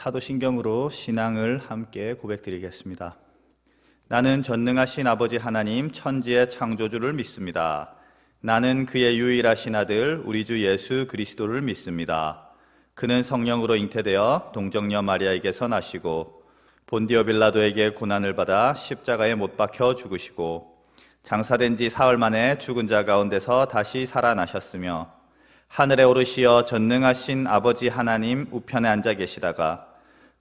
사도신경으로 신앙을 함께 고백드리겠습니다. 나는 전능하신 아버지 하나님 천지의 창조주를 믿습니다. 나는 그의 유일하신 아들 우리 주 예수 그리스도를 믿습니다. 그는 성령으로 잉태되어 동정녀 마리아에게서 나시고 본디오 빌라도에게 고난을 받아 십자가에 못 박혀 죽으시고 장사된 지 사흘 만에 죽은 자 가운데서 다시 살아나셨으며 하늘에 오르시어 전능하신 아버지 하나님 우편에 앉아 계시다가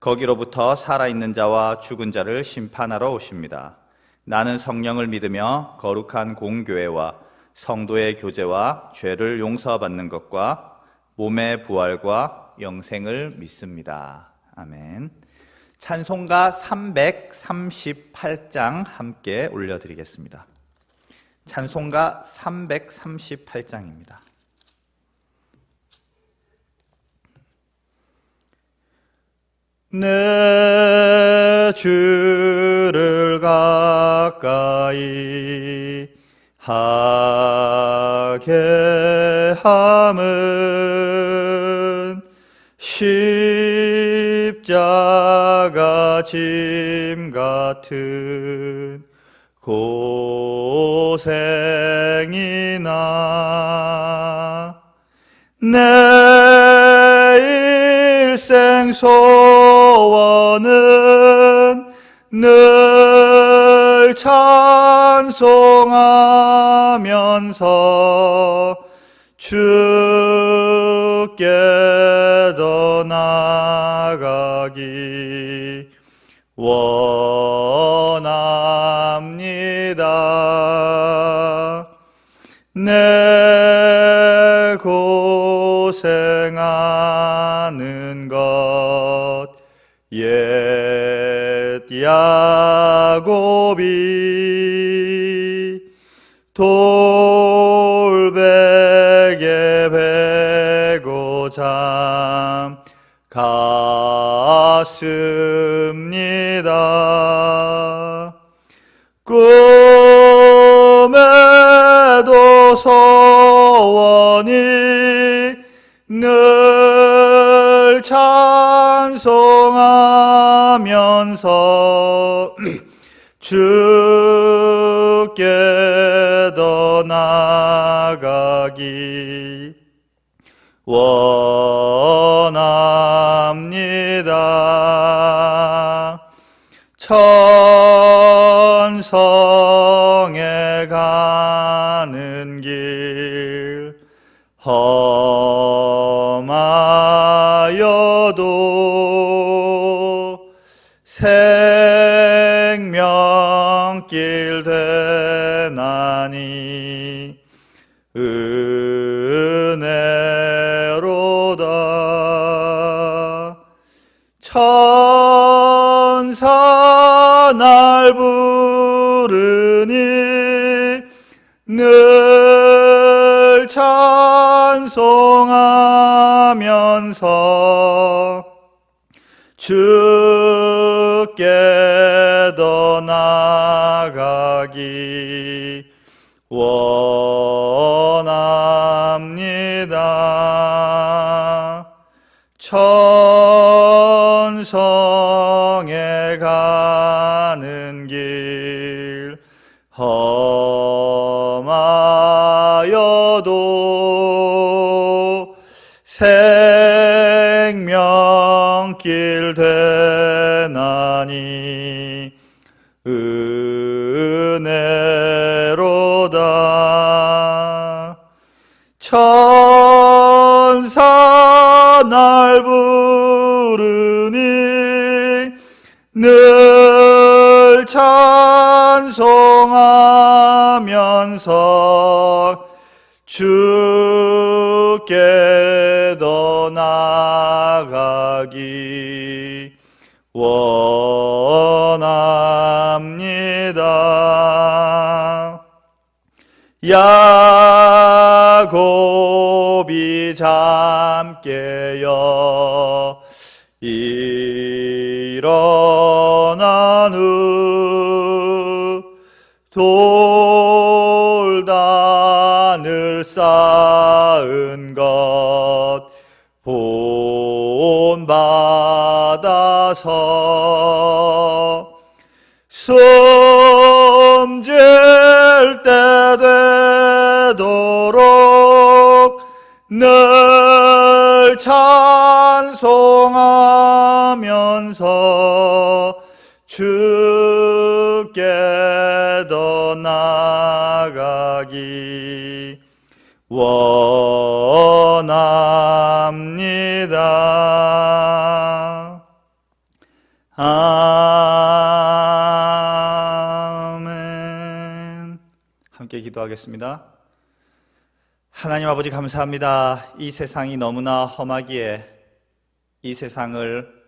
거기로부터 살아있는 자와 죽은 자를 심판하러 오십니다. 나는 성령을 믿으며 거룩한 공교회와 성도의 교제와 죄를 용서받는 것과 몸의 부활과 영생을 믿습니다. 아멘. 찬송가 338장 함께 올려드리겠습니다. 찬송가 338장입니다. 내 주를 가까이 하게 함은 십자가 짐 같은 고생이나 내 일생 소원은 늘 찬송하면서 주께 더 나아가기 원합니다. 내 고생하는 것 옛 야곱이 돌베개 베고 잠 갔습니다. 꿈에도 소원이 늘 찬송하면서 주께 더 나아가기 원합니다. 천성에 가는 길 험하여도 생명길 되나니 은혜로다. 천사 날 부르니 늘 찬송하면서 주께 더 나아가기 원합니다. 천성에 가는 길 험하여도 생명길 되나니 은혜로다. 천사 날 부르니 늘 찬송하면서 주께 더 나아가기 원합니다. 야곱이 잠 깨어 일어난 후 돌단을 쌓은 것 본받아 와서 숨질 때 되도록 늘 찬송하면서 주께 더 나아가기 원합니다. 아멘. 함께 기도하겠습니다. 하나님 아버지 감사합니다. 이 세상이 너무나 험하기에 이 세상을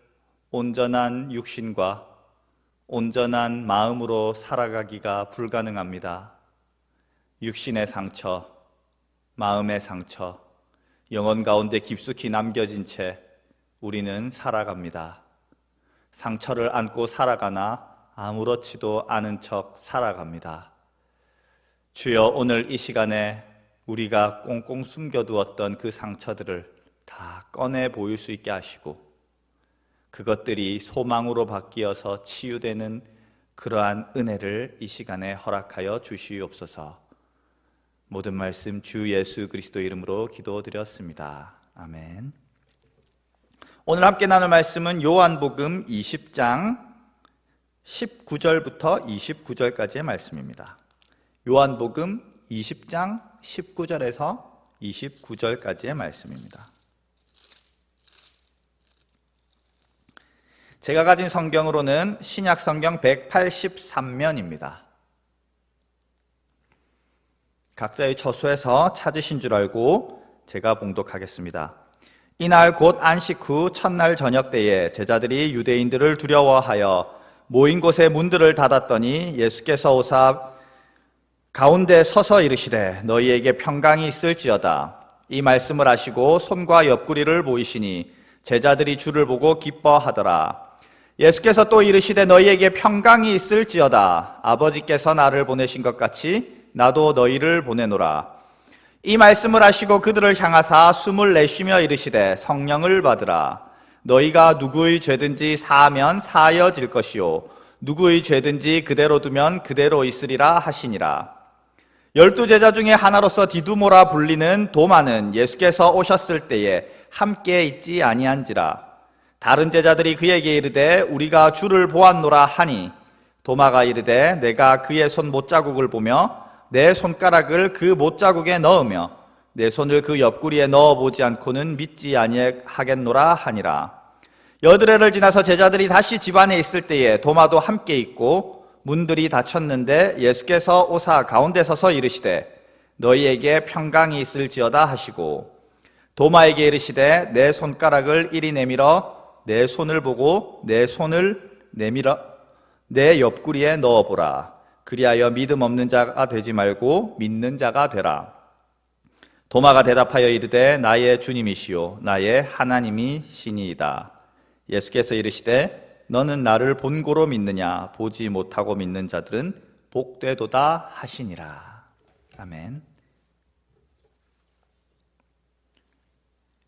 온전한 육신과 온전한 마음으로 살아가기가 불가능합니다. 육신의 상처, 마음의 상처, 영혼 가운데 깊숙이 남겨진 채 우리는 살아갑니다. 상처를 안고 살아가나 아무렇지도 않은 척 살아갑니다. 주여, 오늘 이 시간에 우리가 꽁꽁 숨겨두었던 그 상처들을 다 꺼내 보일 수 있게 하시고 그것들이 소망으로 바뀌어서 치유되는 그러한 은혜를 이 시간에 허락하여 주시옵소서. 모든 말씀 주 예수 그리스도 이름으로 기도드렸습니다. 아멘. 오늘 함께 나눌 말씀은 요한복음 20장 19절부터 29절까지의 말씀입니다. 요한복음 20장 19절에서 29절까지의 말씀입니다. 제가 가진 성경으로는 신약 성경 183면입니다. 각자의 처소에서 찾으신 줄 알고 제가 봉독하겠습니다. 이날 곧 안식 후 첫날 저녁 때에 제자들이 유대인들을 두려워하여 모인 곳에 문들을 닫았더니 예수께서 오사 가운데 서서 이르시되 너희에게 평강이 있을지어다. 이 말씀을 하시고 손과 옆구리를 보이시니 제자들이 주를 보고 기뻐하더라. 예수께서 또 이르시되 너희에게 평강이 있을지어다. 아버지께서 나를 보내신 것 같이 나도 너희를 보내노라. 이 말씀을 하시고 그들을 향하사 숨을 내쉬며 이르시되 성령을 받으라. 너희가 누구의 죄든지 사하면 사하여질 것이요 누구의 죄든지 그대로 두면 그대로 있으리라 하시니라. 12제자 중에 하나로서 디두모라 불리는 도마는 예수께서 오셨을 때에 함께 있지 아니한지라. 다른 제자들이 그에게 이르되 우리가 주를 보았노라 하니 도마가 이르되 내가 그의 손 못자국을 보며 내 손가락을 그 못자국에 넣으며 내 손을 그 옆구리에 넣어보지 않고는 믿지 아니하겠노라 하니라. 여드레를 지나서 제자들이 다시 집안에 있을 때에 도마도 함께 있고 문들이 닫혔는데 예수께서 오사 가운데 서서 이르시되 너희에게 평강이 있을지어다 하시고 도마에게 이르시되 내 손가락을 이리 내밀어 내 손을 보고 내 손을 내밀어 내 옆구리에 넣어보라. 그리하여 믿음 없는 자가 되지 말고 믿는 자가 되라. 도마가 대답하여 이르되 나의 주님이시요 나의 하나님이시니이다. 예수께서 이르시되 너는 나를 본고로 믿느냐 보지 못하고 믿는 자들은 복되도다 하시니라. 아멘.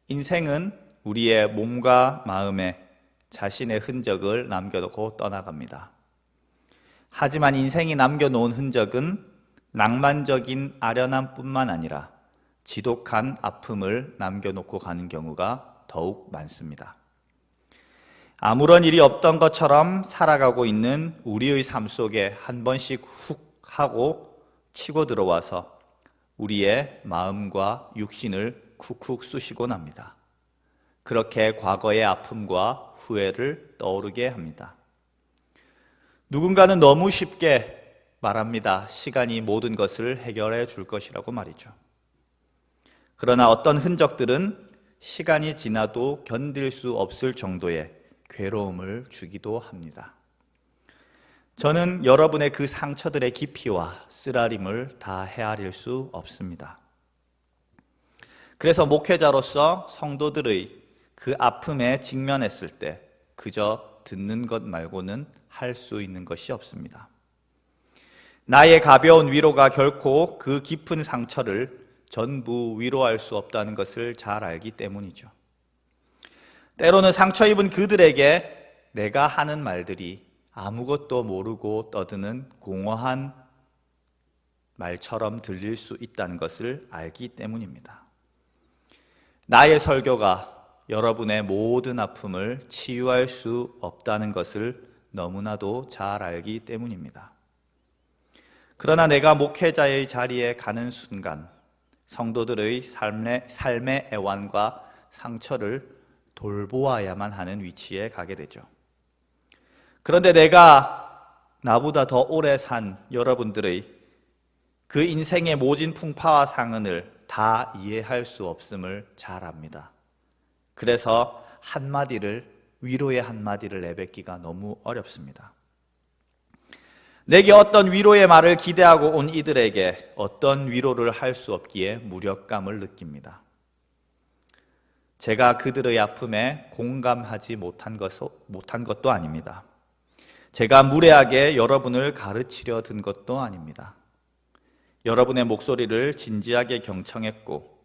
인생은 우리의 몸과 마음에 자신의 흔적을 남겨놓고 떠나갑니다. 하지만 인생이 남겨놓은 흔적은 낭만적인 아련함뿐만 아니라 지독한 아픔을 남겨놓고 가는 경우가 더욱 많습니다. 아무런 일이 없던 것처럼 살아가고 있는 우리의 삶 속에 한 번씩 훅 하고 치고 들어와서 우리의 마음과 육신을 쿡쿡 쑤시곤 합니다. 그렇게 과거의 아픔과 후회를 떠오르게 합니다. 누군가는 너무 쉽게 말합니다. 시간이 모든 것을 해결해 줄 것이라고 말이죠. 그러나 어떤 흔적들은 시간이 지나도 견딜 수 없을 정도의 괴로움을 주기도 합니다. 저는 여러분의 그 상처들의 깊이와 쓰라림을 다 헤아릴 수 없습니다. 그래서 목회자로서 성도들의 그 아픔에 직면했을 때 그저 듣는 것 말고는 할 수 있는 것이 없습니다. 나의 가벼운 위로가 결코 그 깊은 상처를 전부 위로할 수 없다는 것을 잘 알기 때문이죠. 때로는 상처 입은 그들에게 내가 하는 말들이 아무것도 모르고 떠드는 공허한 말처럼 들릴 수 있다는 것을 알기 때문입니다. 나의 설교가 여러분의 모든 아픔을 치유할 수 없다는 것을 너무나도 잘 알기 때문입니다. 그러나 내가 목회자의 자리에 가는 순간 성도들의 삶의 애환과 상처를 돌보아야만 하는 위치에 가게 되죠. 그런데 내가 나보다 더 오래 산 여러분들의 그 인생의 모진 풍파와 상흔을 다 이해할 수 없음을 잘 압니다. 그래서 위로의 한마디를 내뱉기가 너무 어렵습니다. 내게 어떤 위로의 말을 기대하고 온 이들에게 어떤 위로를 할 수 없기에 무력감을 느낍니다. 제가 그들의 아픔에 공감하지 못한 것도 아닙니다. 제가 무례하게 여러분을 가르치려 든 것도 아닙니다. 여러분의 목소리를 진지하게 경청했고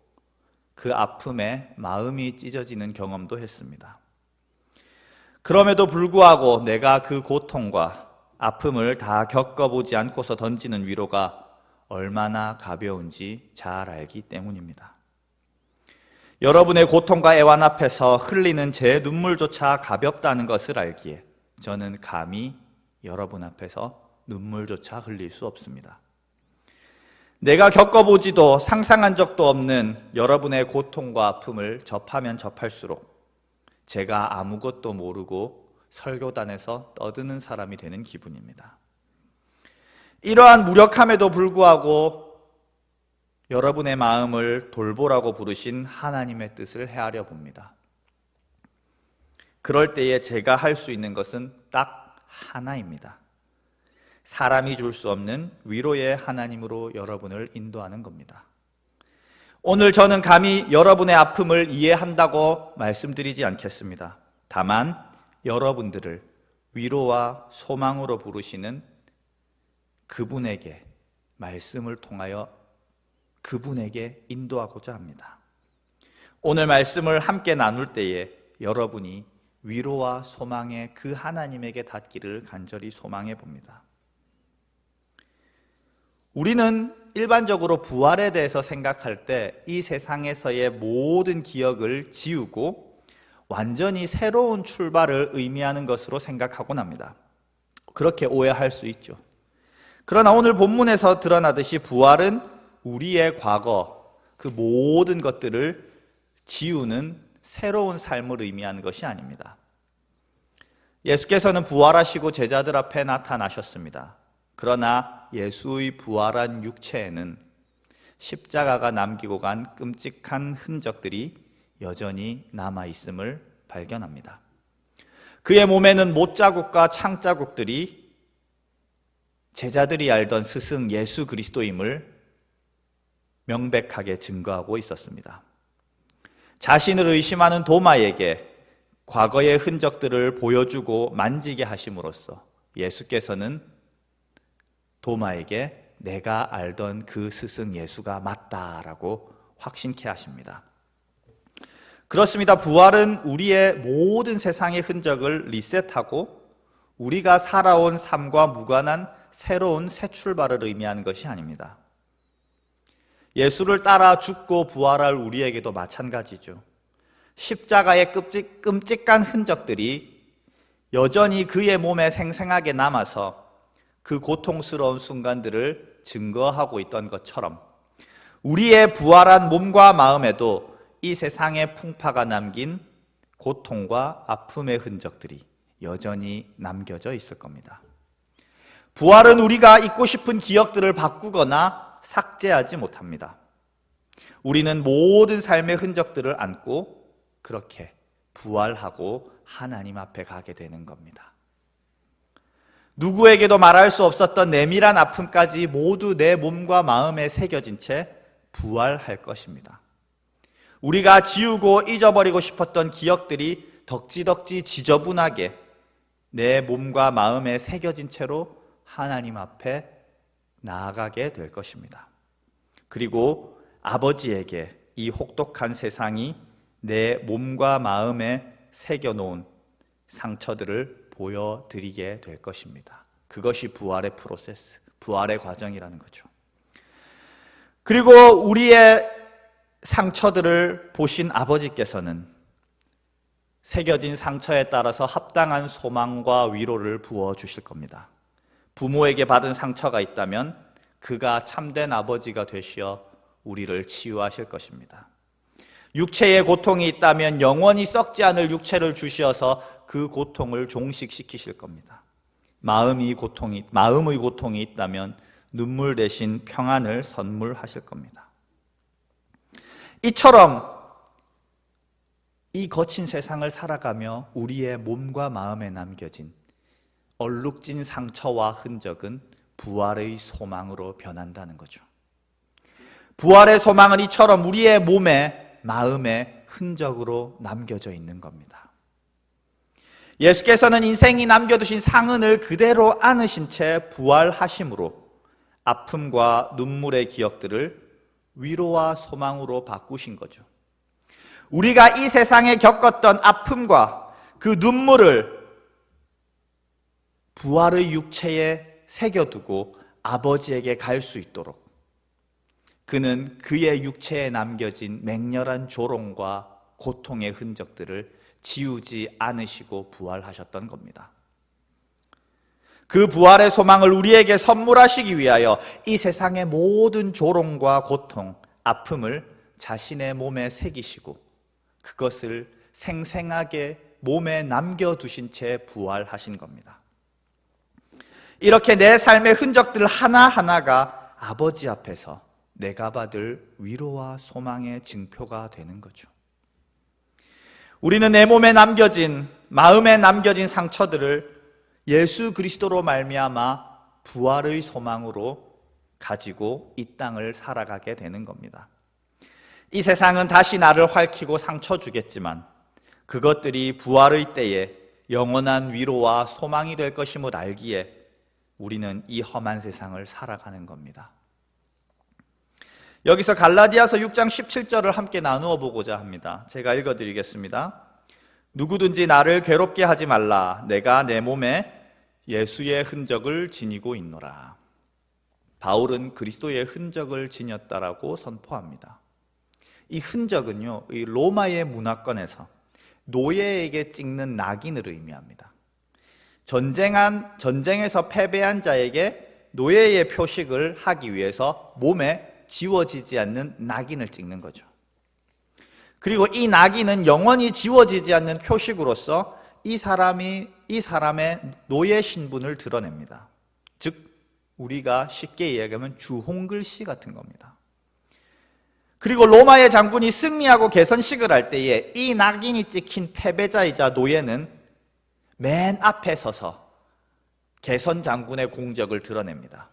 그 아픔에 마음이 찢어지는 경험도 했습니다. 그럼에도 불구하고 내가 그 고통과 아픔을 다 겪어보지 않고서 던지는 위로가 얼마나 가벼운지 잘 알기 때문입니다. 여러분의 고통과 애환 앞에서 흘리는 제 눈물조차 가볍다는 것을 알기에 저는 감히 여러분 앞에서 눈물조차 흘릴 수 없습니다. 내가 겪어보지도 상상한 적도 없는 여러분의 고통과 아픔을 접하면 접할수록 제가 아무것도 모르고 설교단에서 떠드는 사람이 되는 기분입니다. 이러한 무력함에도 불구하고 여러분의 마음을 돌보라고 부르신 하나님의 뜻을 헤아려 봅니다. 그럴 때에 제가 할 수 있는 것은 딱 하나입니다. 사람이 줄 수 없는 위로의 하나님으로 여러분을 인도하는 겁니다. 오늘 저는 감히 여러분의 아픔을 이해한다고 말씀드리지 않겠습니다. 다만 여러분들을 위로와 소망으로 부르시는 그분에게 말씀을 통하여 그분에게 인도하고자 합니다. 오늘 말씀을 함께 나눌 때에 여러분이 위로와 소망의 그 하나님에게 닿기를 간절히 소망해 봅니다. 우리는 일반적으로 부활에 대해서 생각할 때 이 세상에서의 모든 기억을 지우고 완전히 새로운 출발을 의미하는 것으로 생각하곤 합니다. 그렇게 오해할 수 있죠. 그러나 오늘 본문에서 드러나듯이 부활은 우리의 과거, 그 모든 것들을 지우는 새로운 삶을 의미하는 것이 아닙니다. 예수께서는 부활하시고 제자들 앞에 나타나셨습니다. 그러나 예수의 부활한 육체에는 십자가가 남기고 간 끔찍한 흔적들이 여전히 남아있음을 발견합니다. 그의 몸에는 못자국과 창자국들이 제자들이 알던 스승 예수 그리스도임을 명백하게 증거하고 있었습니다. 자신을 의심하는 도마에게 과거의 흔적들을 보여주고 만지게 하심으로써 예수께서는 도마에게 내가 알던 그 스승 예수가 맞다라고 확신케 하십니다. 그렇습니다. 부활은 우리의 모든 세상의 흔적을 리셋하고 우리가 살아온 삶과 무관한 새로운 새 출발을 의미하는 것이 아닙니다. 예수를 따라 죽고 부활할 우리에게도 마찬가지죠. 십자가의 끔찍한 흔적들이 여전히 그의 몸에 생생하게 남아서 그 고통스러운 순간들을 증거하고 있던 것처럼 우리의 부활한 몸과 마음에도 이 세상의 풍파가 남긴 고통과 아픔의 흔적들이 여전히 남겨져 있을 겁니다. 부활은 우리가 잊고 싶은 기억들을 바꾸거나 삭제하지 못합니다. 우리는 모든 삶의 흔적들을 안고 그렇게 부활하고 하나님 앞에 가게 되는 겁니다. 누구에게도 말할 수 없었던 내밀한 아픔까지 모두 내 몸과 마음에 새겨진 채 부활할 것입니다. 우리가 지우고 잊어버리고 싶었던 기억들이 덕지덕지 지저분하게 내 몸과 마음에 새겨진 채로 하나님 앞에 나아가게 될 것입니다. 그리고 아버지에게 이 혹독한 세상이 내 몸과 마음에 새겨놓은 상처들을 보여드리게 될 것입니다. 그것이 부활의 프로세스, 부활의 과정이라는 거죠. 그리고 우리의 상처들을 보신 아버지께서는 새겨진 상처에 따라서 합당한 소망과 위로를 부어주실 겁니다. 부모에게 받은 상처가 있다면 그가 참된 아버지가 되시어 우리를 치유하실 것입니다. 육체의 고통이 있다면 영원히 썩지 않을 육체를 주시어서 그 고통을 종식시키실 겁니다. 마음의 고통이 있다면 눈물 대신 평안을 선물하실 겁니다. 이처럼 이 거친 세상을 살아가며 우리의 몸과 마음에 남겨진 얼룩진 상처와 흔적은 부활의 소망으로 변한다는 거죠. 부활의 소망은 이처럼 우리의 몸에, 마음에 흔적으로 남겨져 있는 겁니다. 예수께서는 인생이 남겨두신 상흔을 그대로 안으신 채 부활하심으로 아픔과 눈물의 기억들을 위로와 소망으로 바꾸신 거죠. 우리가 이 세상에 겪었던 아픔과 그 눈물을 부활의 육체에 새겨두고 아버지에게 갈 수 있도록 그는 그의 육체에 남겨진 맹렬한 조롱과 고통의 흔적들을 지우지 않으시고 부활하셨던 겁니다. 그 부활의 소망을 우리에게 선물하시기 위하여 이 세상의 모든 조롱과 고통, 아픔을 자신의 몸에 새기시고 그것을 생생하게 몸에 남겨두신 채 부활하신 겁니다. 이렇게 내 삶의 흔적들 하나하나가 아버지 앞에서 내가 받을 위로와 소망의 증표가 되는 거죠. 우리는 내 몸에 남겨진, 마음에 남겨진 상처들을 예수 그리스도로 말미암아 부활의 소망으로 가지고 이 땅을 살아가게 되는 겁니다. 이 세상은 다시 나를 핥히고 상처 주겠지만 그것들이 부활의 때에 영원한 위로와 소망이 될 것임을 알기에 우리는 이 험한 세상을 살아가는 겁니다. 여기서 갈라디아서 6장 17절을 함께 나누어 보고자 합니다. 제가 읽어드리겠습니다. 누구든지 나를 괴롭게 하지 말라. 내가 내 몸에 예수의 흔적을 지니고 있노라. 바울은 그리스도의 흔적을 지녔다라고 선포합니다. 이 흔적은요, 이 로마의 문화권에서 노예에게 찍는 낙인을 의미합니다. 전쟁에서 패배한 자에게 노예의 표식을 하기 위해서 몸에 지워지지 않는 낙인을 찍는 거죠. 그리고 이 낙인은 영원히 지워지지 않는 표식으로서 이 사람의 노예 신분을 드러냅니다. 즉 우리가 쉽게 이야기하면 주홍글씨 같은 겁니다. 그리고 로마의 장군이 승리하고 개선식을 할 때에 이 낙인이 찍힌 패배자이자 노예는 맨 앞에 서서 개선 장군의 공적을 드러냅니다.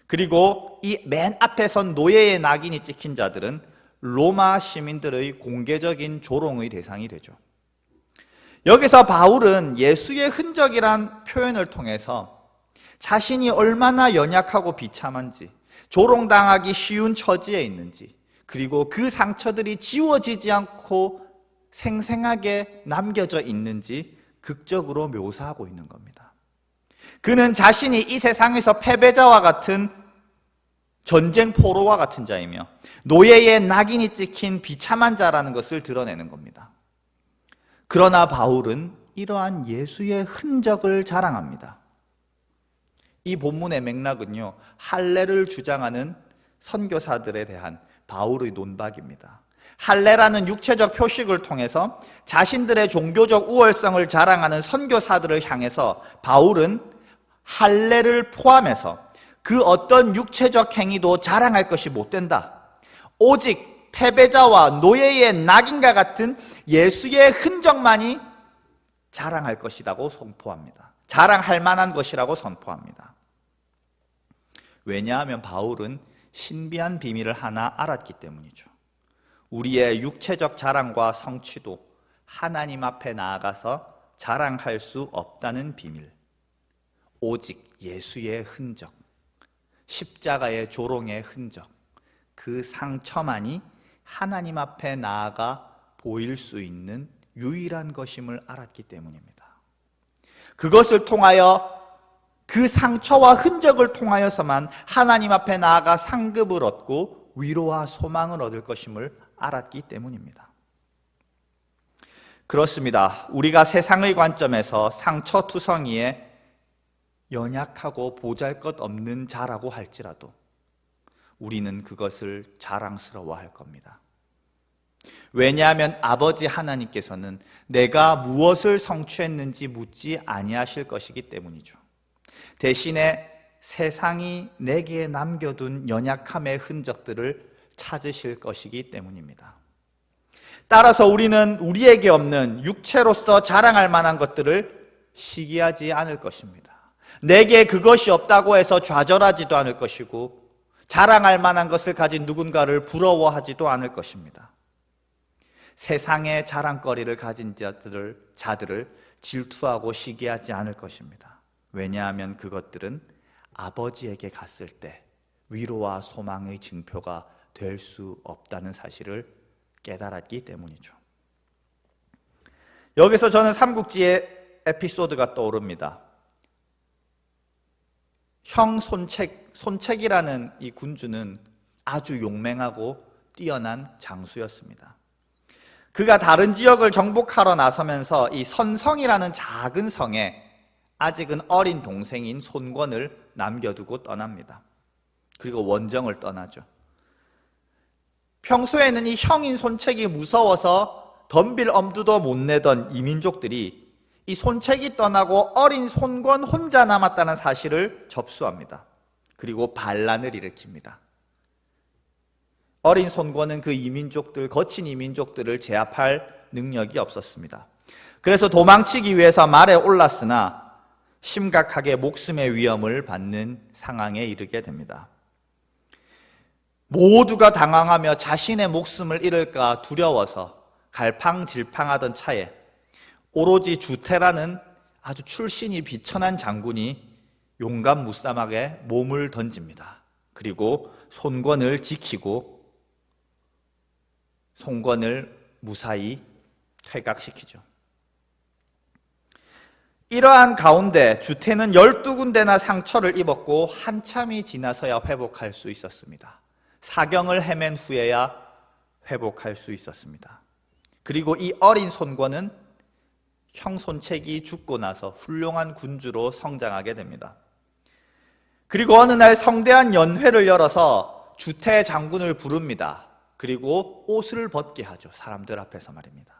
그리고 이 맨 앞에 선 노예의 낙인이 찍힌 자들은 로마 시민들의 공개적인 조롱의 대상이 되죠. 여기서 바울은 예수의 흔적이란 표현을 통해서 자신이 얼마나 연약하고 비참한지, 조롱당하기 쉬운 처지에 있는지, 그리고 그 상처들이 지워지지 않고 생생하게 남겨져 있는지 극적으로 묘사하고 있는 겁니다. 그는 자신이 이 세상에서 패배자와 같은 전쟁 포로와 같은 자이며 노예의 낙인이 찍힌 비참한 자라는 것을 드러내는 겁니다. 그러나 바울은 이러한 예수의 흔적을 자랑합니다. 이 본문의 맥락은요, 할례를 주장하는 선교사들에 대한 바울의 논박입니다. 할례라는 육체적 표식을 통해서 자신들의 종교적 우월성을 자랑하는 선교사들을 향해서 바울은 할례를 포함해서 그 어떤 육체적 행위도 자랑할 것이 못 된다. 오직 패배자와 노예의 낙인과 같은 예수의 흔적만이 자랑할 것이라고 선포합니다. 자랑할 만한 것이라고 선포합니다. 왜냐하면 바울은 신비한 비밀을 하나 알았기 때문이죠. 우리의 육체적 자랑과 성취도 하나님 앞에 나아가서 자랑할 수 없다는 비밀. 오직 예수의 흔적, 십자가의 조롱의 흔적, 그 상처만이 하나님 앞에 나아가 보일 수 있는 유일한 것임을 알았기 때문입니다. 그것을 통하여 그 상처와 흔적을 통하여서만 하나님 앞에 나아가 상급을 얻고 위로와 소망을 얻을 것임을 알았기 때문입니다. 그렇습니다. 우리가 세상의 관점에서 상처투성이에 연약하고 보잘것없는 자라고 할지라도 우리는 그것을 자랑스러워할 겁니다. 왜냐하면 아버지 하나님께서는 내가 무엇을 성취했는지 묻지 아니하실 것이기 때문이죠. 대신에 세상이 내게 남겨둔 연약함의 흔적들을 찾으실 것이기 때문입니다. 따라서 우리는 우리에게 없는 육체로서 자랑할 만한 것들을 시기하지 않을 것입니다. 내게 그것이 없다고 해서 좌절하지도 않을 것이고 자랑할 만한 것을 가진 누군가를 부러워하지도 않을 것입니다. 세상의 자랑거리를 가진 자들을 질투하고 시기하지 않을 것입니다. 왜냐하면 그것들은 아버지에게 갔을 때 위로와 소망의 증표가 될 수 없다는 사실을 깨달았기 때문이죠. 여기서 저는 삼국지의 에피소드가 떠오릅니다. 형 손책이라는 이 군주는 아주 용맹하고 뛰어난 장수였습니다. 그가 다른 지역을 정복하러 나서면서 이 선성이라는 작은 성에 아직은 어린 동생인 손권을 남겨두고 떠납니다. 그리고 원정을 떠나죠. 평소에는 이 형인 손책이 무서워서 덤빌 엄두도 못 내던 이민족들이 이 손책이 떠나고 어린 손권 혼자 남았다는 사실을 접수합니다. 그리고 반란을 일으킵니다. 어린 손권은 그 이민족들, 거친 이민족들을 제압할 능력이 없었습니다. 그래서 도망치기 위해서 말에 올랐으나 심각하게 목숨의 위험을 받는 상황에 이르게 됩니다. 모두가 당황하며 자신의 목숨을 잃을까 두려워서 갈팡질팡하던 차에 오로지 주태라는 아주 출신이 비천한 장군이 용감무쌈하게 몸을 던집니다. 그리고 손권을 지키고 손권을 무사히 퇴각시키죠. 이러한 가운데 주태는 12군데나 상처를 입었고 한참이 지나서야 회복할 수 있었습니다. 사경을 헤맨 후에야 회복할 수 있었습니다. 그리고 이 어린 손권은 형 손책이 죽고 나서 훌륭한 군주로 성장하게 됩니다. 그리고 어느 날 성대한 연회를 열어서 주태 장군을 부릅니다. 그리고 옷을 벗게 하죠. 사람들 앞에서 말입니다.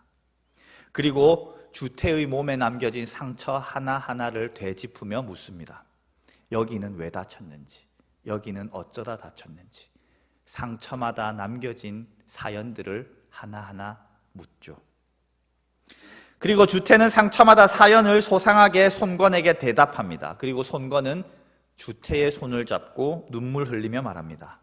그리고 주태의 몸에 남겨진 상처 하나하나를 되짚으며 묻습니다. 여기는 왜 다쳤는지, 여기는 어쩌다 다쳤는지, 상처마다 남겨진 사연들을 하나하나 묻죠. 그리고 주태는 상처마다 사연을 소상하게 손권에게 대답합니다. 그리고 손권은 주태의 손을 잡고 눈물 흘리며 말합니다.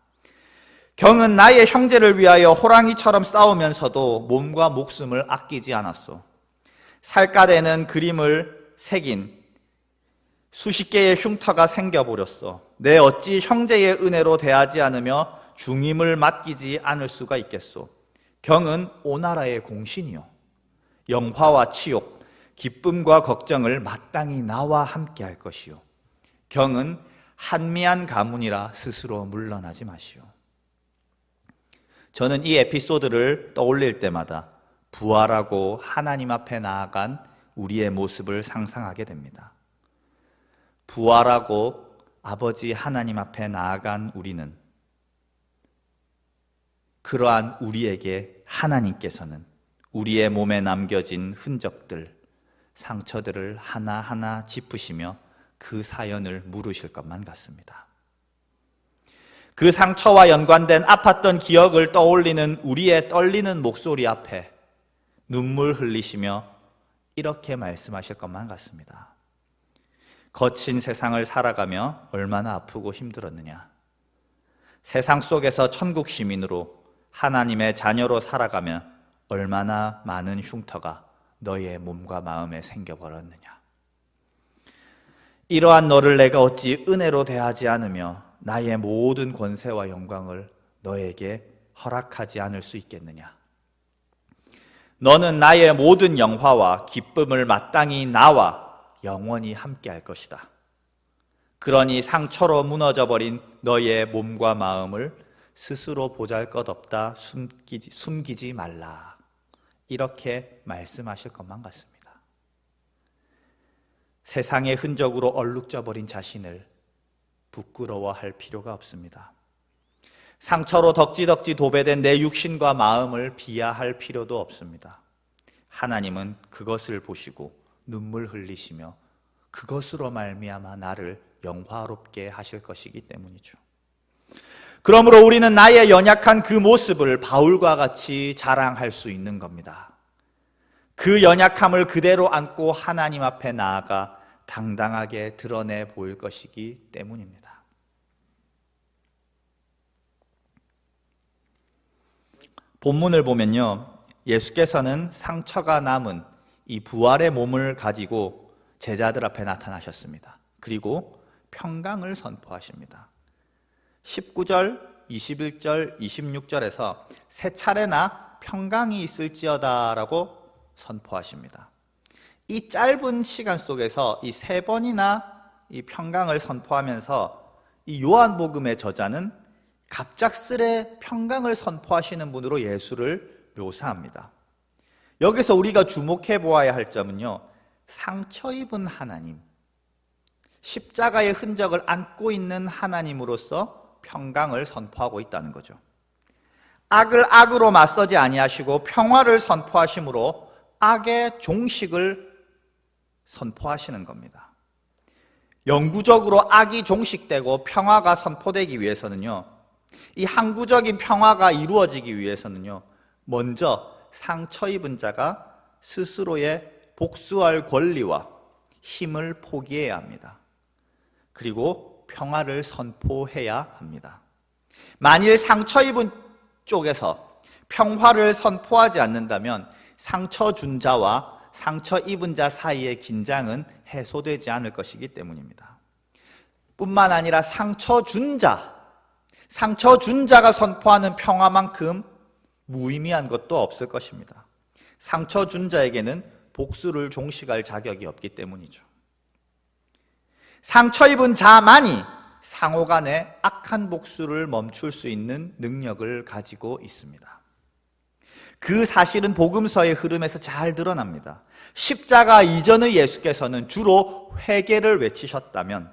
경은 나의 형제를 위하여 호랑이처럼 싸우면서도 몸과 목숨을 아끼지 않았소. 살갗에는 그림을 새긴 수십 개의 흉터가 생겨버렸어. 내 어찌 형제의 은혜로 대하지 않으며 중임을 맡기지 않을 수가 있겠소. 경은 오나라의 공신이요, 영화와 치욕, 기쁨과 걱정을 마땅히 나와 함께 할 것이요, 경은 한미한 가문이라 스스로 물러나지 마시오. 저는 이 에피소드를 떠올릴 때마다 부활하고 하나님 앞에 나아간 우리의 모습을 상상하게 됩니다. 부활하고 아버지 하나님 앞에 나아간 우리는, 그러한 우리에게 하나님께서는 우리의 몸에 남겨진 흔적들, 상처들을 하나하나 짚으시며 그 사연을 물으실 것만 같습니다. 그 상처와 연관된 아팠던 기억을 떠올리는 우리의 떨리는 목소리 앞에 눈물 흘리시며 이렇게 말씀하실 것만 같습니다. 거친 세상을 살아가며 얼마나 아프고 힘들었느냐. 세상 속에서 천국 시민으로 하나님의 자녀로 살아가며 얼마나 많은 흉터가 너의 몸과 마음에 생겨버렸느냐. 이러한 너를 내가 어찌 은혜로 대하지 않으며 나의 모든 권세와 영광을 너에게 허락하지 않을 수 있겠느냐. 너는 나의 모든 영화와 기쁨을 마땅히 나와 영원히 함께할 것이다. 그러니 상처로 무너져버린 너의 몸과 마음을 스스로 보잘것없다 숨기지 말라. 이렇게 말씀하실 것만 같습니다. 세상의 흔적으로 얼룩져버린 자신을 부끄러워할 필요가 없습니다. 상처로 덕지덕지 도배된 내 육신과 마음을 비하할 필요도 없습니다. 하나님은 그것을 보시고 눈물 흘리시며 그것으로 말미암아 나를 영화롭게 하실 것이기 때문이죠. 그러므로 우리는 나의 연약한 그 모습을 바울과 같이 자랑할 수 있는 겁니다. 그 연약함을 그대로 안고 하나님 앞에 나아가 당당하게 드러내 보일 것이기 때문입니다. 본문을 보면요, 예수께서는 상처가 남은 이 부활의 몸을 가지고 제자들 앞에 나타나셨습니다. 그리고 평강을 선포하십니다. 19절, 21절, 26절에서 세 차례나 평강이 있을지어다 라고 선포하십니다. 이 짧은 시간 속에서 이 세 번이나 이 평강을 선포하면서 이 요한복음의 저자는 갑작스레 평강을 선포하시는 분으로 예수를 묘사합니다. 여기서 우리가 주목해 보아야 할 점은요, 상처 입은 하나님, 십자가의 흔적을 안고 있는 하나님으로서 평강을 선포하고 있다는 거죠. 악을 악으로 맞서지 아니하시고 평화를 선포하심으로 악의 종식을 선포하시는 겁니다. 영구적으로 악이 종식되고 평화가 선포되기 위해서는요, 이 항구적인 평화가 이루어지기 위해서는요, 먼저 상처 입은 자가 스스로의 복수할 권리와 힘을 포기해야 합니다. 그리고 평화를 선포해야 합니다. 만일 상처 입은 쪽에서 평화를 선포하지 않는다면 상처 준 자와 상처 입은 자 사이의 긴장은 해소되지 않을 것이기 때문입니다. 뿐만 아니라 상처 준 자가 선포하는 평화만큼 무의미한 것도 없을 것입니다. 상처 준 자에게는 복수를 종식할 자격이 없기 때문이죠. 상처 입은 자만이 상호간의 악한 복수를 멈출 수 있는 능력을 가지고 있습니다. 그 사실은 복음서의 흐름에서 잘 드러납니다. 십자가 이전의 예수께서는 주로 회개를 외치셨다면,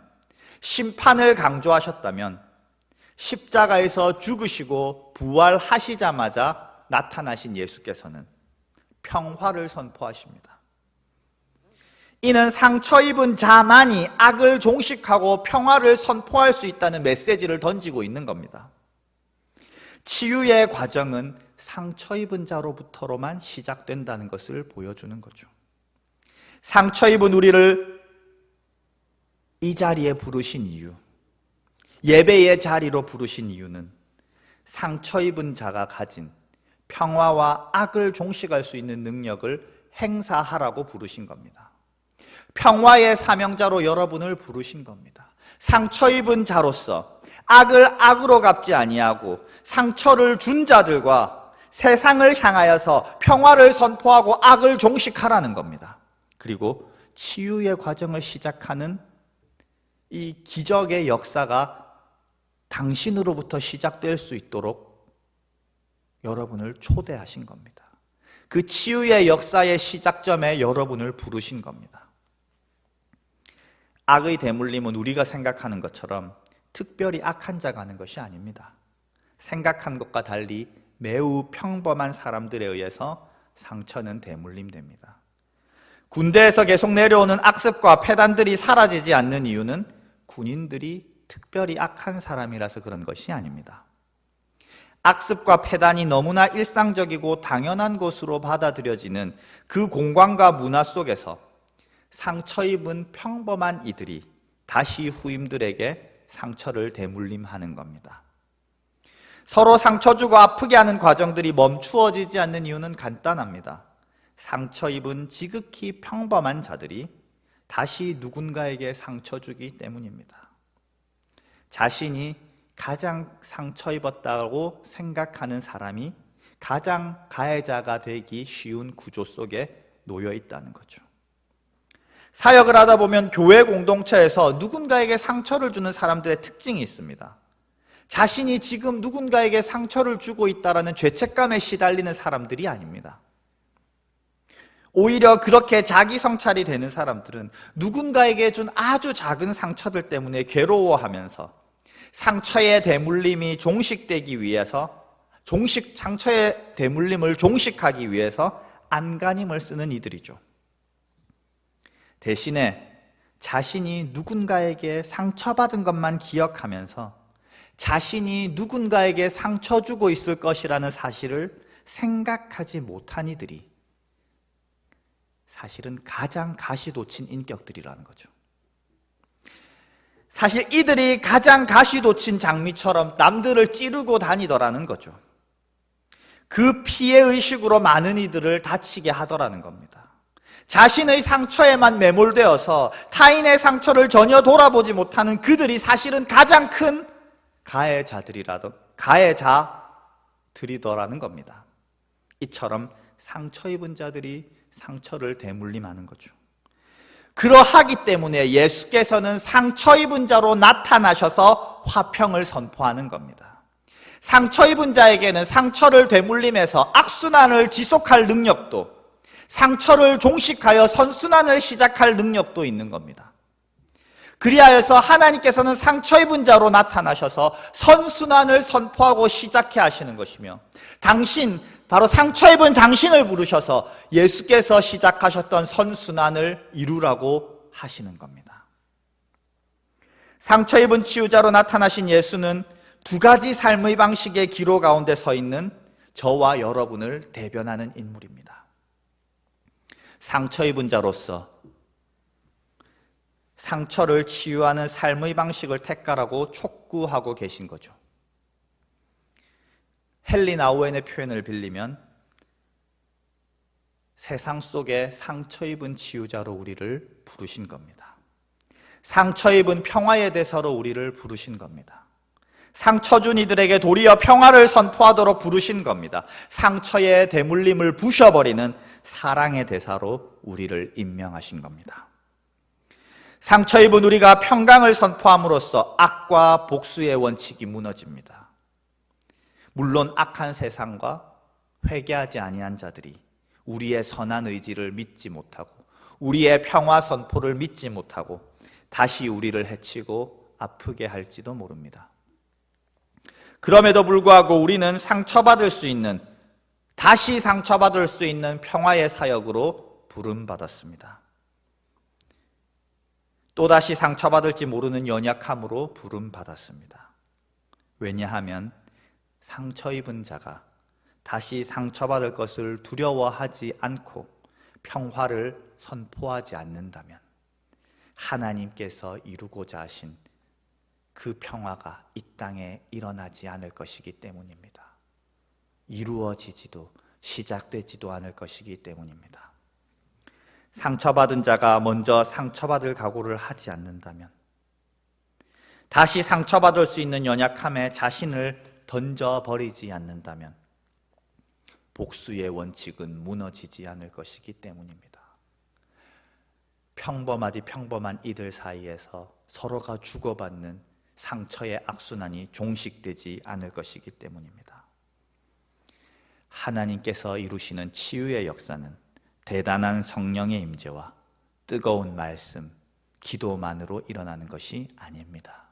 심판을 강조하셨다면, 십자가에서 죽으시고 부활하시자마자 나타나신 예수께서는 평화를 선포하십니다. 이는 상처 입은 자만이 악을 종식하고 평화를 선포할 수 있다는 메시지를 던지고 있는 겁니다. 치유의 과정은 상처 입은 자로부터로만 시작된다는 것을 보여주는 거죠. 상처 입은 우리를 이 자리에 부르신 이유, 예배의 자리로 부르신 이유는 상처 입은 자가 가진 평화와 악을 종식할 수 있는 능력을 행사하라고 부르신 겁니다. 평화의 사명자로 여러분을 부르신 겁니다. 상처 입은 자로서 악을 악으로 갚지 아니하고 상처를 준 자들과 세상을 향하여서 평화를 선포하고 악을 종식하라는 겁니다. 그리고 치유의 과정을 시작하는 이 기적의 역사가 당신으로부터 시작될 수 있도록 여러분을 초대하신 겁니다. 그 치유의 역사의 시작점에 여러분을 부르신 겁니다. 악의 대물림은 우리가 생각하는 것처럼 특별히 악한 자가 하는 것이 아닙니다. 생각한 것과 달리 매우 평범한 사람들에 의해서 상처는 대물림됩니다. 군대에서 계속 내려오는 악습과 폐단들이 사라지지 않는 이유는 군인들이 특별히 악한 사람이라서 그런 것이 아닙니다. 악습과 폐단이 너무나 일상적이고 당연한 것으로 받아들여지는 그 공간과 문화 속에서 상처 입은 평범한 이들이 다시 후임들에게 상처를 대물림하는 겁니다. 서로 상처 주고 아프게 하는 과정들이 멈추어지지 않는 이유는 간단합니다. 상처 입은 지극히 평범한 자들이 다시 누군가에게 상처 주기 때문입니다. 자신이 가장 상처 입었다고 생각하는 사람이 가장 가해자가 되기 쉬운 구조 속에 놓여 있다는 거죠. 사역을 하다 보면 교회 공동체에서 누군가에게 상처를 주는 사람들의 특징이 있습니다. 자신이 지금 누군가에게 상처를 주고 있다는 죄책감에 시달리는 사람들이 아닙니다. 오히려 그렇게 자기 성찰이 되는 사람들은 누군가에게 준 아주 작은 상처들 때문에 괴로워하면서 상처의 대물림이 종식되기 위해서 상처의 대물림을 종식하기 위해서 안간힘을 쓰는 이들이죠. 대신에 자신이 누군가에게 상처받은 것만 기억하면서 자신이 누군가에게 상처 주고 있을 것이라는 사실을 생각하지 못한 이들이 사실은 가장 가시돋친 인격들이라는 거죠. 사실 이들이 가장 가시돋친 장미처럼 남들을 찌르고 다니더라는 거죠. 그 피해의식으로 많은 이들을 다치게 하더라는 겁니다. 자신의 상처에만 매몰되어서 타인의 상처를 전혀 돌아보지 못하는 그들이 사실은 가장 큰 가해자들이더라는 겁니다. 이처럼 상처 입은 자들이 상처를 대물림하는 거죠. 그러하기 때문에 예수께서는 상처 입은 자로 나타나셔서 화평을 선포하는 겁니다. 상처 입은 자에게는 상처를 되물림해서 악순환을 지속할 능력도, 상처를 종식하여 선순환을 시작할 능력도 있는 겁니다. 그리하여서 하나님께서는 상처 입은 자로 나타나셔서 선순환을 선포하고 시작해 하시는 것이며, 바로 상처 입은 당신을 부르셔서 예수께서 시작하셨던 선순환을 이루라고 하시는 겁니다. 상처 입은 치유자로 나타나신 예수는 두 가지 삶의 방식의 기로 가운데 서 있는 저와 여러분을 대변하는 인물입니다. 상처 입은 자로서 상처를 치유하는 삶의 방식을 택하라고 촉구하고 계신 거죠. 헨리 나우엔의 표현을 빌리면 세상 속에 상처 입은 치유자로 우리를 부르신 겁니다. 상처 입은 평화의 대사로 우리를 부르신 겁니다. 상처 준 이들에게 도리어 평화를 선포하도록 부르신 겁니다. 상처의 대물림을 부셔버리는 사랑의 대사로 우리를 임명하신 겁니다. 상처 입은 우리가 평강을 선포함으로써 악과 복수의 원칙이 무너집니다. 물론 악한 세상과 회개하지 아니한 자들이 우리의 선한 의지를 믿지 못하고 우리의 평화 선포를 믿지 못하고 다시 우리를 해치고 아프게 할지도 모릅니다. 그럼에도 불구하고 우리는 다시 상처받을 수 있는 평화의 사역으로 부름받았습니다. 또다시 상처받을지 모르는 연약함으로 부름받았습니다. 왜냐하면 상처 입은 자가 다시 상처받을 것을 두려워하지 않고 평화를 선포하지 않는다면 하나님께서 이루고자 하신 그 평화가 이 땅에 일어나지 않을 것이기 때문입니다. 이루어지지도 시작되지도 않을 것이기 때문입니다. 상처받은 자가 먼저 상처받을 각오를 하지 않는다면, 다시 상처받을 수 있는 연약함에 자신을 던져버리지 않는다면 복수의 원칙은 무너지지 않을 것이기 때문입니다. 평범한 이들 사이에서 서로가 주고받는 상처의 악순환이 종식되지 않을 것이기 때문입니다. 하나님께서 이루시는 치유의 역사는 대단한 성령의 임재와 뜨거운 말씀, 기도만으로 일어나는 것이 아닙니다.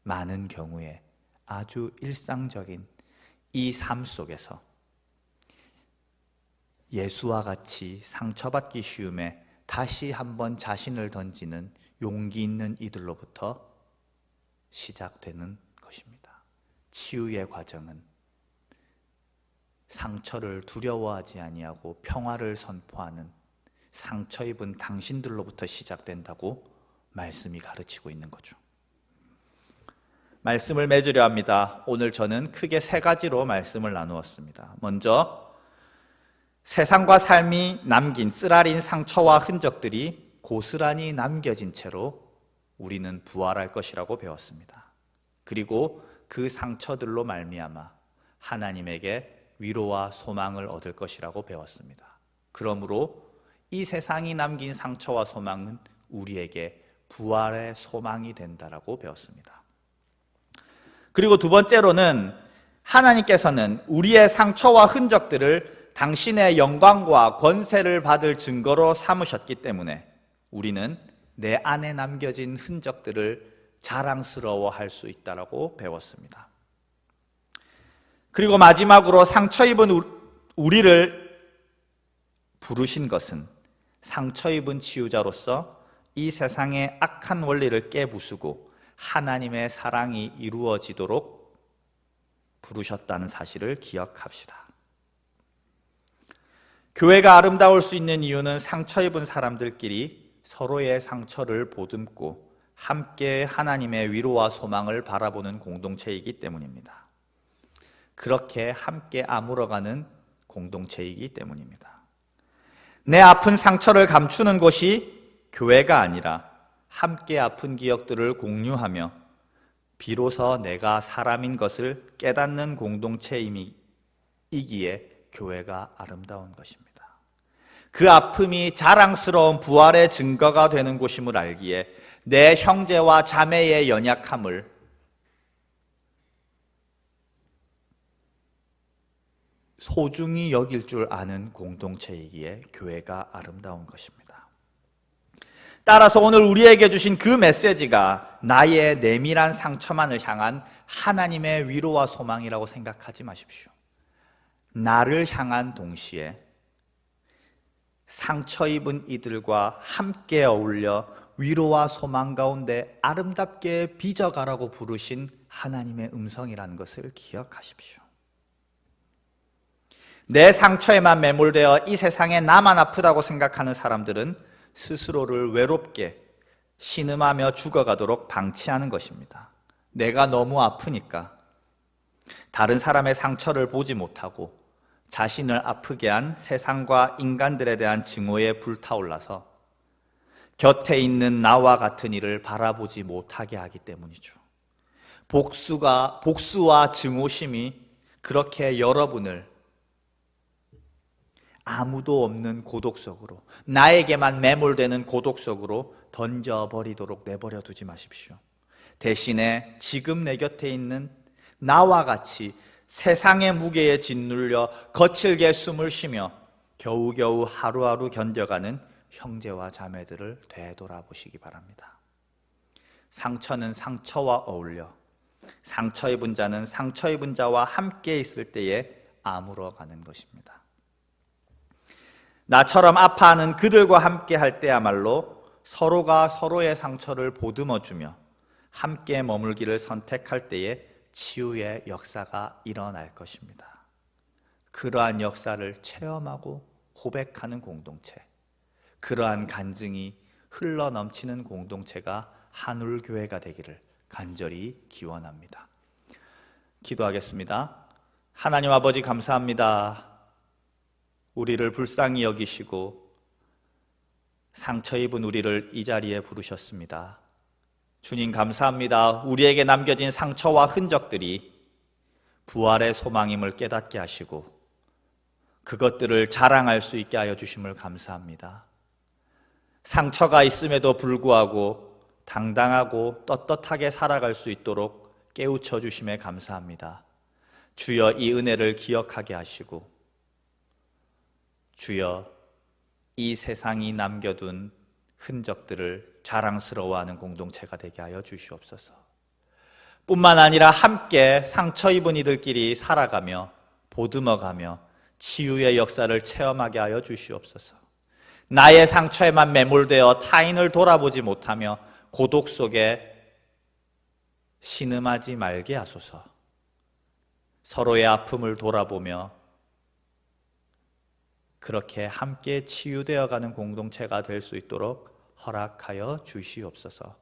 많은 경우에 아주 일상적인 이 삶 속에서 예수와 같이 상처받기 쉬움에 다시 한번 자신을 던지는 용기 있는 이들로부터 시작되는 것입니다. 치유의 과정은 상처를 두려워하지 아니하고 평화를 선포하는 상처 입은 당신들로부터 시작된다고 말씀이 가르치고 있는 거죠. 말씀을 맺으려 합니다. 오늘 저는 크게 세 가지로 말씀을 나누었습니다. 먼저 세상과 삶이 남긴 쓰라린 상처와 흔적들이 고스란히 남겨진 채로 우리는 부활할 것이라고 배웠습니다. 그리고 그 상처들로 말미암아 하나님에게 위로와 소망을 얻을 것이라고 배웠습니다. 그러므로 이 세상이 남긴 상처와 소망은 우리에게 부활의 소망이 된다라고 배웠습니다. 그리고 두 번째로는 하나님께서는 우리의 상처와 흔적들을 당신의 영광과 권세를 받을 증거로 삼으셨기 때문에 우리는 내 안에 남겨진 흔적들을 자랑스러워할 수 있다라고 배웠습니다. 그리고 마지막으로 상처 입은 우리를 부르신 것은 상처 입은 치유자로서 이 세상의 악한 원리를 깨부수고 하나님의 사랑이 이루어지도록 부르셨다는 사실을 기억합시다. 교회가 아름다울 수 있는 이유는 상처 입은 사람들끼리 서로의 상처를 보듬고 함께 하나님의 위로와 소망을 바라보는 공동체이기 때문입니다. 그렇게 함께 아물어가는 공동체이기 때문입니다. 내 아픈 상처를 감추는 곳이 교회가 아니라 함께 아픈 기억들을 공유하며 비로소 내가 사람인 것을 깨닫는 공동체이기에 교회가 아름다운 것입니다. 그 아픔이 자랑스러운 부활의 증거가 되는 곳임을 알기에 내 형제와 자매의 연약함을 소중히 여길 줄 아는 공동체이기에 교회가 아름다운 것입니다. 따라서 오늘 우리에게 주신 그 메시지가 나의 내밀한 상처만을 향한 하나님의 위로와 소망이라고 생각하지 마십시오. 나를 향한 동시에 상처 입은 이들과 함께 어울려 위로와 소망 가운데 아름답게 빚어가라고 부르신 하나님의 음성이라는 것을 기억하십시오. 내 상처에만 매몰되어 이 세상에 나만 아프다고 생각하는 사람들은 스스로를 외롭게 신음하며 죽어가도록 방치하는 것입니다. 내가 너무 아프니까 다른 사람의 상처를 보지 못하고 자신을 아프게 한 세상과 인간들에 대한 증오에 불타올라서 곁에 있는 나와 같은 이를 바라보지 못하게 하기 때문이죠. 복수와 증오심이 그렇게 여러분을 아무도 없는 고독 속으로, 나에게만 매몰되는 고독 속으로 던져버리도록 내버려 두지 마십시오. 대신에 지금 내 곁에 있는 나와 같이 세상의 무게에 짓눌려 거칠게 숨을 쉬며 겨우겨우 하루하루 견뎌가는 형제와 자매들을 되돌아보시기 바랍니다. 상처는 상처와 어울려 상처 입은 자는 상처 입은 자와 함께 있을 때에 아물어가는 것입니다. 나처럼 아파하는 그들과 함께 할 때야말로 서로가 서로의 상처를 보듬어주며 함께 머물기를 선택할 때에 치유의 역사가 일어날 것입니다. 그러한 역사를 체험하고 고백하는 공동체, 그러한 간증이 흘러넘치는 공동체가 한울교회가 되기를 간절히 기원합니다. 기도하겠습니다. 하나님 아버지 감사합니다. 우리를 불쌍히 여기시고 상처 입은 우리를 이 자리에 부르셨습니다. 주님 감사합니다. 우리에게 남겨진 상처와 흔적들이 부활의 소망임을 깨닫게 하시고 그것들을 자랑할 수 있게 하여 주심을 감사합니다. 상처가 있음에도 불구하고 당당하고 떳떳하게 살아갈 수 있도록 깨우쳐 주심에 감사합니다. 주여 이 은혜를 기억하게 하시고 주여 이 세상이 남겨둔 흔적들을 자랑스러워하는 공동체가 되게 하여 주시옵소서. 뿐만 아니라 함께 상처 입은 이들끼리 살아가며 보듬어가며 치유의 역사를 체험하게 하여 주시옵소서. 나의 상처에만 매몰되어 타인을 돌아보지 못하며 고독 속에 신음하지 말게 하소서. 서로의 아픔을 돌아보며 그렇게 함께 치유되어가는 공동체가 될 수 있도록 허락하여 주시옵소서.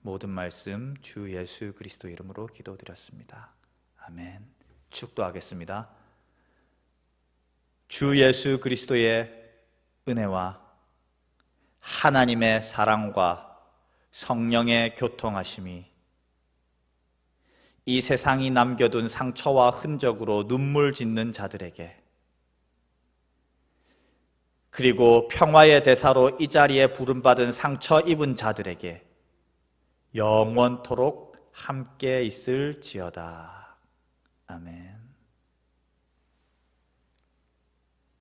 모든 말씀 주 예수 그리스도 이름으로 기도드렸습니다. 아멘. 축도하겠습니다. 주 예수 그리스도의 은혜와 하나님의 사랑과 성령의 교통하심이 이 세상이 남겨둔 상처와 흔적으로 눈물 짓는 자들에게, 그리고 평화의 대사로 이 자리에 부름받은 상처 입은 자들에게 영원토록 함께 있을지어다. 아멘.